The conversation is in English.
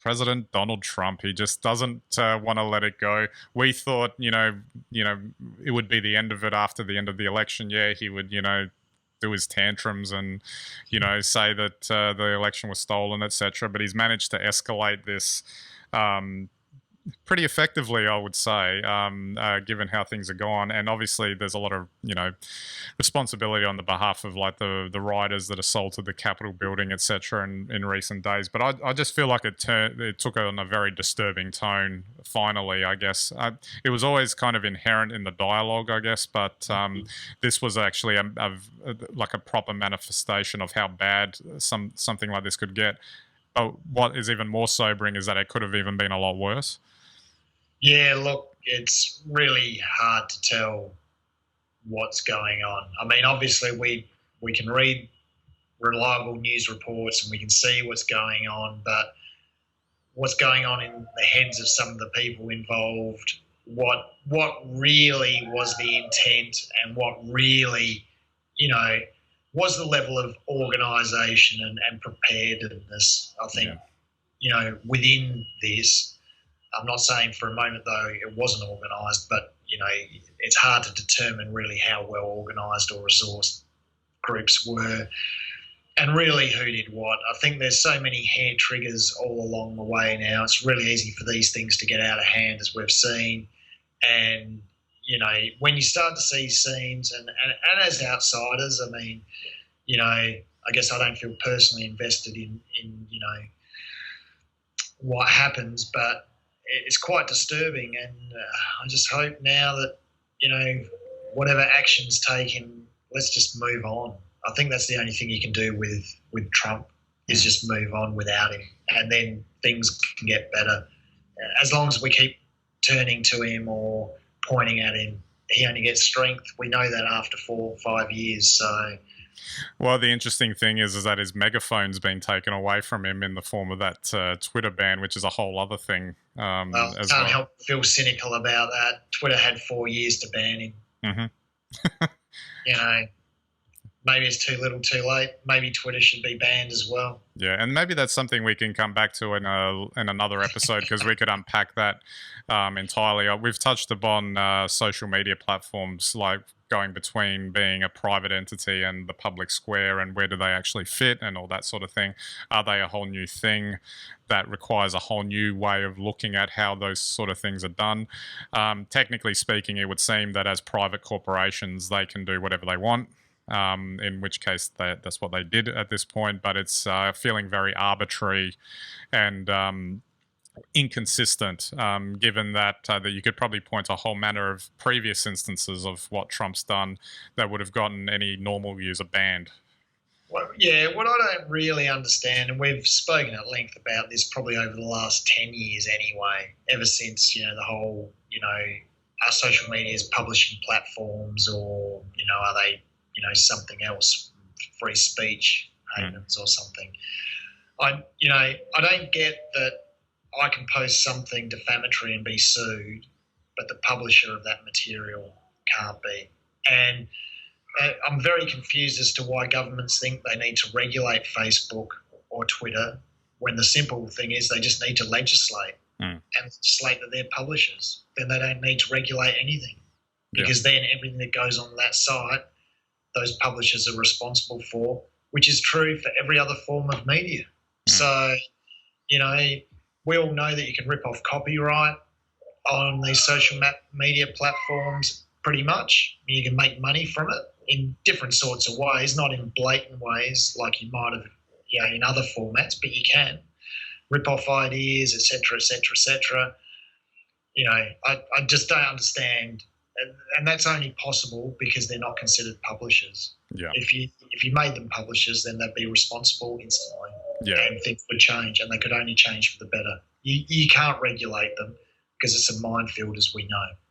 President Donald Trump. He just doesn't want to let it go. We thought, it would be the end of it after the end of the election. Yeah, he would, do his tantrums and, say that the election was stolen, etc. But he's managed to escalate this pretty effectively, I would say, given how things are gone. And obviously, there's a lot of responsibility on the behalf of like the rioters that assaulted the Capitol building, etc. In recent days. But I just feel like it took on a very disturbing tone. Finally, I guess it was always kind of inherent in the dialogue, I guess. But this was actually like a proper manifestation of how bad something like this could get. But what is even more sobering is that it could have even been a lot worse. Yeah, look, it's really hard to tell what's going on. I mean, obviously, we can read reliable news reports and we can see what's going on, but what's going on in the heads of some of the people involved, what really was the intent, and what really, was the level of organisation and preparedness, I think, within this. I'm not saying for a moment, though, it wasn't organised, but, it's hard to determine really how well organised or resourced groups were and really who did what. I think there's so many hair triggers all along the way now. It's really easy for these things to get out of hand, as we've seen. And, when you start to see scenes, and as outsiders, I mean, I guess I don't feel personally invested in what happens, but it's quite disturbing, and I just hope now that whatever action's taken, let's just move on. I think that's the only thing you can do with Trump is just move on without him, and then things can get better. As long as we keep turning to him or pointing at him, he only gets strength. We know that after 4 or 5 years. So. Well, the interesting thing is that his megaphone's been taken away from him in the form of that Twitter ban, which is a whole other thing. Well, can't help feel cynical about that. Twitter had 4 years to ban him. Mm-hmm. Maybe it's too little, too late. Maybe Twitter should be banned as well. Yeah, and maybe that's something we can come back to in another episode, because we could unpack that entirely. We've touched upon social media platforms, like going between being a private entity and the public square, and where do they actually fit and all that sort of thing. Are they a whole new thing that requires a whole new way of looking at how those sort of things are done? Technically speaking, it would seem that as private corporations, they can do whatever they want. In which case that's what they did at this point, but it's feeling very arbitrary and inconsistent, given that you could probably point to a whole manner of previous instances of what Trump's done that would have gotten any normal user banned. Well, yeah, what I don't really understand, and we've spoken at length about this probably over the last 10 years anyway, ever since, the whole, are social media's publishing platforms, or, are they something else, free speech havens or something. I don't get that I can post something defamatory and be sued, but the publisher of that material can't be. And I'm very confused as to why governments think they need to regulate Facebook or Twitter, when the simple thing is they just need to legislate and legislate that they're publishers. Then they don't need to regulate anything, because then everything that goes on that site, those publishers are responsible for, which is true for every other form of media. So, we all know that you can rip off copyright on these social media platforms pretty much. You can make money from it in different sorts of ways, not in blatant ways like you might have in other formats, but you can rip off ideas, etc., etc., etc. I just don't understand. And that's only possible because they're not considered publishers. Yeah. If you made them publishers, then they'd be responsible instantly. Yeah. And things would change, and they could only change for the better. You can't regulate them because it's a minefield, as we know.